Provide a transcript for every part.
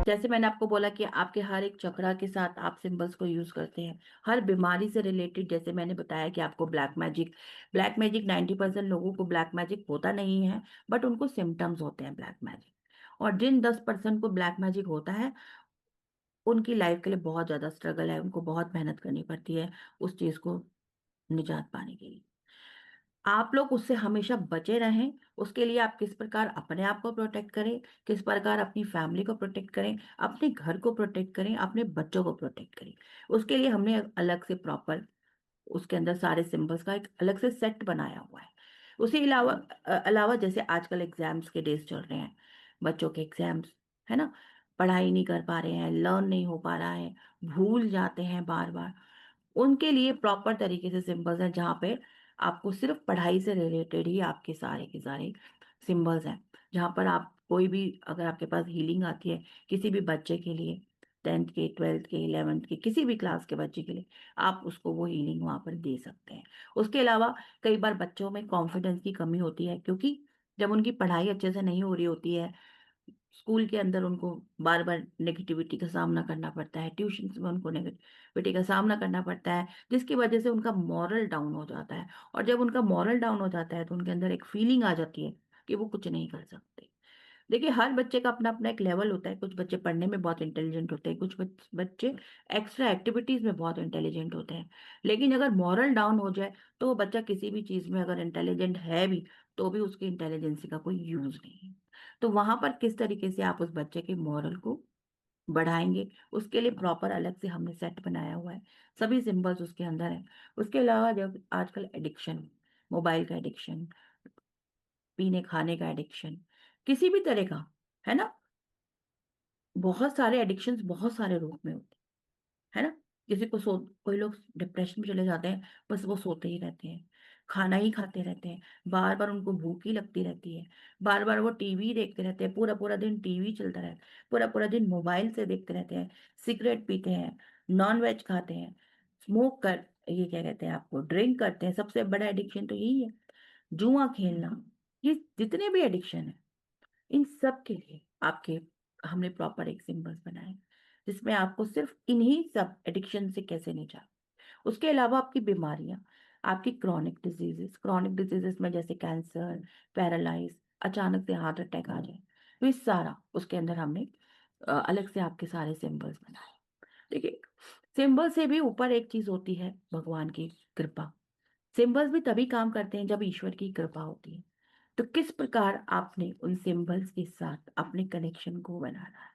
जैसे मैंने आपको बोला कि आपके हर एक चक्रा के साथ आप सिंबल्स को यूज करते हैं, हर बीमारी से रिलेटेड। जैसे मैंने बताया कि आपको ब्लैक मैजिक 90% लोगों को ब्लैक मैजिक होता नहीं है, बट उनको सिम्टम्स होते हैं ब्लैक मैजिक। और जिन 10% को ब्लैक मैजिक होता है, उनकी लाइफ के लिए बहुत ज्यादा स्ट्रगल है, उनको बहुत मेहनत करनी पड़ती है उस चीज को निजात पाने के लिए। आप लोग उससे हमेशा बचे रहें। उसके लिए आप किस प्रकार अपने आप को प्रोटेक्ट करें, किस प्रकार अपनी फैमिली को प्रोटेक्ट करें, अपने घर को प्रोटेक्ट करें, अपने बच्चों को प्रोटेक्ट करें, उसके लिए हमने अलग से प्रॉपर उसके अंदर सारे सिंबल्स का एक अलग से सेट बनाया हुआ है। उसी अलावा जैसे आजकल एग्जाम्स के डेज चल रहे हैं, बच्चों के एग्जाम्स, है ना, पढ़ाई नहीं कर पा रहे हैं, लर्न नहीं हो पा रहा है, भूल जाते हैं बार बार, उनके लिए प्रॉपर तरीके से सिंबल्स हैं, जहाँ पे आपको सिर्फ पढ़ाई से रिलेटेड ही आपके सारे के सारे सिंबल्स हैं। जहाँ पर आप कोई भी, अगर आपके पास हीलिंग आती है किसी भी बच्चे के लिए, 10th के, 12th के, 11th के, किसी भी क्लास के बच्चे के लिए, आप उसको वो हीलिंग वहां पर दे सकते हैं। उसके अलावा कई बार बच्चों में कॉन्फिडेंस की कमी होती है, क्योंकि जब उनकी पढ़ाई अच्छे से नहीं हो रही होती है, स्कूल के अंदर उनको बार बार नेगेटिविटी का सामना करना पड़ता है, ट्यूशन में उनको नेगेटिविटी का सामना करना पड़ता है, जिसकी वजह से उनका मॉरल डाउन हो जाता है। और जब उनका मॉरल डाउन हो जाता है तो उनके अंदर एक फीलिंग आ जाती है कि वो कुछ नहीं कर सकते। देखिए, हर बच्चे का अपना अपना एक लेवल होता है। कुछ बच्चे पढ़ने में बहुत इंटेलिजेंट होते हैं, कुछ बच्चे एक्स्ट्रा एक्टिविटीज में बहुत इंटेलिजेंट होते हैं। लेकिन अगर मॉरल डाउन हो जाए तो वो बच्चा किसी भी चीज में अगर इंटेलिजेंट है भी, तो भी उसकी इंटेलिजेंसी का कोई यूज नहीं है। तो वहां पर किस तरीके से आप उस बच्चे के मॉरल को बढ़ाएंगे, उसके लिए प्रॉपर अलग से हमने सेट बनाया हुआ है, सभी सिंबल्स उसके अंदर है। उसके अलावा जब आजकल एडिक्शन, मोबाइल का एडिक्शन, पीने खाने का एडिक्शन, किसी भी तरह का, है ना, बहुत सारे एडिक्शंस बहुत सारे रूप में होते हैं, है ना। किसी को कोई लोग डिप्रेशन में चले जाते हैं, बस वो सोते ही रहते हैं, खाना ही खाते रहते हैं, बार बार उनको भूख ही लगती रहती है, बार बार वो टीवी देखते रहते हैं, पूरा पूरा दिन टीवी चलता रहता है, पूरा पूरा दिन मोबाइल से देखते रहते हैं, सिगरेट पीते हैं, नॉन वेज खाते हैं, स्मोक कर, ये क्या कहते हैं आपको, ड्रिंक करते हैं। सबसे बड़ा एडिक्शन तो यही है, जुआ खेलना। ये जितने भी एडिक्शन है, इन सब के लिए आपके हमने प्रॉपर एक सिंबल्स बनाए, जिसमें आपको सिर्फ इन्हीं सब एडिक्शन से कैसे निजात। उसके अलावा आपकी बीमारियां, आपकी क्रॉनिक डिजीजेस में जैसे कैंसर, पैरालाइज, अचानक से हार्ट अटैक आ जाए, तो ये सारा उसके अंदर हमने अलग से आपके सारे सिंबल्स बनाए। देखिए, सिंबल से भी ऊपर एक चीज होती है, भगवान की कृपा। सिंबल्स भी तभी काम करते हैं जब ईश्वर की कृपा होती है। तो किस प्रकार आपने उन सिंबल्स के साथ अपने कनेक्शन को बनाना है,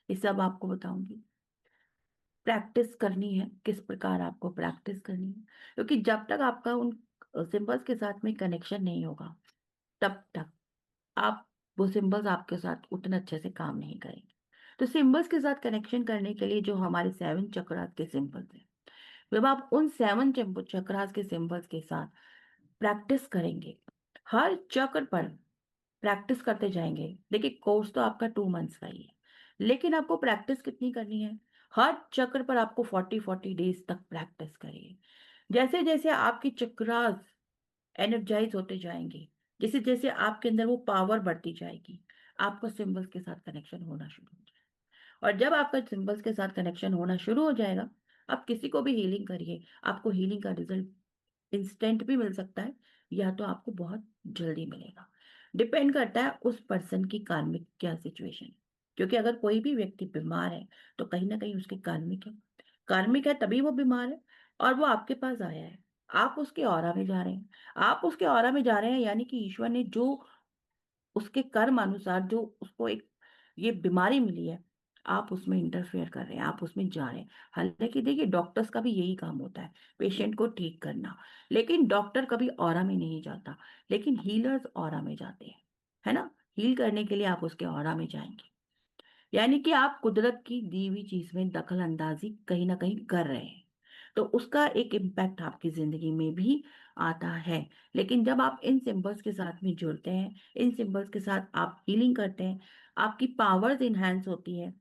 ये सब आपको बताऊंगी। प्रैक्टिस करनी है, किस प्रकार आपको प्रैक्टिस करनी है, क्योंकि जब तक आपका उन सिंबल्स के साथ में कनेक्शन नहीं होगा, तब तक आप, वो सिंबल्स आपके साथ उतने अच्छे से काम नहीं करेंगे। तो सिंबल्स के साथ कनेक्शन करने के लिए जो हमारे 7 चक्रास के सिंबल्स हैं, जब आप उन 7 चक्रास के सिंबल्स के साथ प्रैक्टिस करेंगे, हर चक्र पर प्रैक्टिस करते जाएंगे। देखिए, कोर्स तो आपका 2 मंथ्स का ही है, लेकिन आपको प्रैक्टिस कितनी करनी है, हर चक्र पर आपको 40-40 डेज तक प्रैक्टिस करिए। जैसे जैसे आपकी चक्रास एनर्जाइज होते जाएंगे, जैसे जैसे आपके अंदर वो पावर बढ़ती जाएगी, आपको सिंबल्स के साथ कनेक्शन होना शुरू हो जाएगा। और जब आपका सिंबल्स के साथ कनेक्शन होना शुरू हो जाएगा, आप किसी को भी हीलिंग करिए, आपको हीलिंग का रिजल्ट इंस्टेंट भी मिल सकता है, या तो आपको बहुत जल्दी मिलेगा। डिपेंड करता है उस पर्सन की कार्मिक क्या सिचुएशन है। क्योंकि अगर कोई भी व्यक्ति बीमार है, तो कहीं ना कहीं उसके कार्मिक है, कार्मिक है तभी वो बीमार है, और वो आपके पास आया है, आप उसके ऑरा में जा रहे हैं। आप उसके ऑरा में जा रहे हैं, यानी कि ईश्वर ने जो उसके कर्म अनुसार जो उसको एक ये बीमारी मिली है, आप उसमें इंटरफेयर कर रहे हैं, आप उसमें जा रहे हैं। हालांकि देखिए, डॉक्टर्स का भी यही काम होता है, पेशेंट को ठीक करना, लेकिन डॉक्टर कभी ऑरा में नहीं जाता, लेकिन हीलर्स ऑरा में जाते हैं, है ना। हील करने के लिए आप उसके ऑरा में जाएंगे, यानी कि आप कुदरत की दी हुई चीज में दखल अंदाजी कहीं ना कहीं कर रहे हैं, तो उसका एक इम्पैक्ट आपकी जिंदगी में भी आता है। लेकिन जब आप इन सिंबल्स के साथ में जुड़ते हैं, इन सिंबल्स के साथ आप हीलिंग करते हैं, आपकी पावर्स इनहेंस होती है,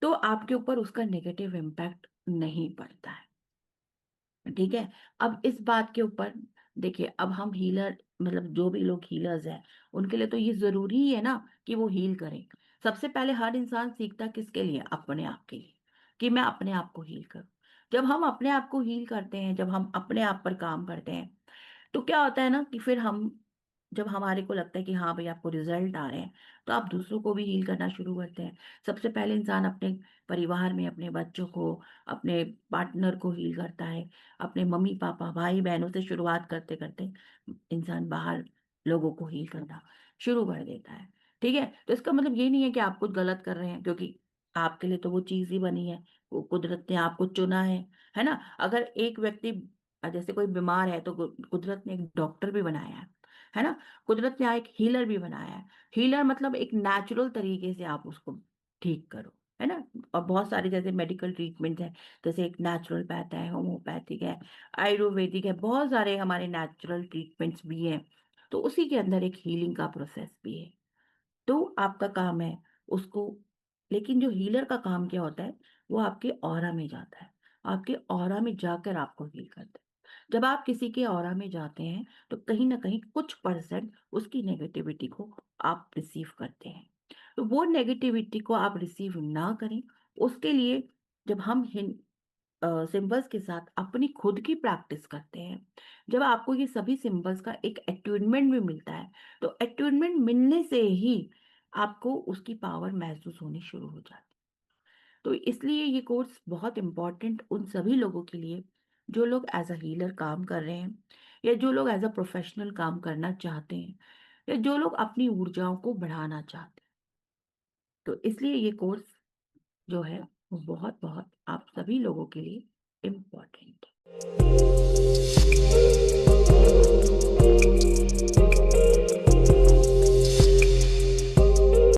तो आपके ऊपर उसका नेगेटिव इम्पैक्ट नहीं पड़ता है। ठीक है। अब इस बात के ऊपर देखिए, अब हम हीलर, मतलब जो भी लोग हीलर्स हैं, उनके लिए तो ये जरूरी ही है ना कि वो हील करें। सबसे पहले हर इंसान सीखता किसके लिए? अपने आप के लिए, कि मैं अपने आप को हील करूं। जब हम अपने आप को हील करते हैं, जब हम अपने आप पर काम करते हैं, तो क्या होता है ना कि फिर हम, जब हमारे को लगता है कि हाँ भाई आपको रिजल्ट आ रहे हैं, तो आप दूसरों को भी हील करना शुरू करते हैं। सबसे पहले इंसान अपने परिवार में अपने बच्चों को, अपने पार्टनर को हील करता है, अपने मम्मी पापा भाई बहनों से शुरुआत करते करते इंसान बाहर लोगों को हील करना शुरू कर देता है। ठीक है, तो इसका मतलब ये नहीं है कि आप कुछ गलत कर रहे हैं, क्योंकि आपके लिए तो वो चीज ही बनी है, वो कुदरत ने आपको चुना है ना। अगर एक व्यक्ति, जैसे कोई बीमार है, तो कुदरत ने एक डॉक्टर भी बनाया है ना। कुदरत ने एक हीलर भी बनाया है। हीलर मतलब एक नेचुरल तरीके से आप उसको ठीक करो, है ना। और बहुत सारे जैसे मेडिकल ट्रीटमेंट है, जैसे एक नेचुरोपैथ है, होम्योपैथिक है, आयुर्वेदिक है, बहुत सारे हमारे नेचुरल ट्रीटमेंट्स भी हैं। तो उसी के अंदर एक हीलिंग का प्रोसेस भी है। तो आपका काम है उसको, लेकिन जो हीलर का काम क्या होता है, वो आपके ऑरा में जाता है, आपके ऑरा में जाकर आपको हील करता है। जब आप किसी के ऑरा में जाते हैं, तो कहीं ना कहीं कुछ परसेंट उसकी नेगेटिविटी को आप रिसीव करते हैं। तो वो नेगेटिविटी को आप रिसीव ना करें, उसके लिए जब हम सिंबल्स के साथ अपनी खुद की प्रैक्टिस करते हैं, जब आपको ये सभी सिंबल्स का एक एट्यूनमेंट भी मिलता है, तो एट्यूनमेंट मिलने से ही आपको उसकी पावर महसूस होनी शुरू हो जाती है। तो इसलिए ये कोर्स बहुत इंपॉर्टेंट उन सभी लोगों के लिए जो लोग एज अ हीलर काम कर रहे हैं, या जो लोग एज अ प्रोफेशनल काम करना चाहते हैं, या जो लोग अपनी ऊर्जाओं को बढ़ाना चाहते हैं। तो इसलिए ये कोर्स जो है वो बहुत बहुत आप सभी लोगों के लिए इम्पोर्टेंट है।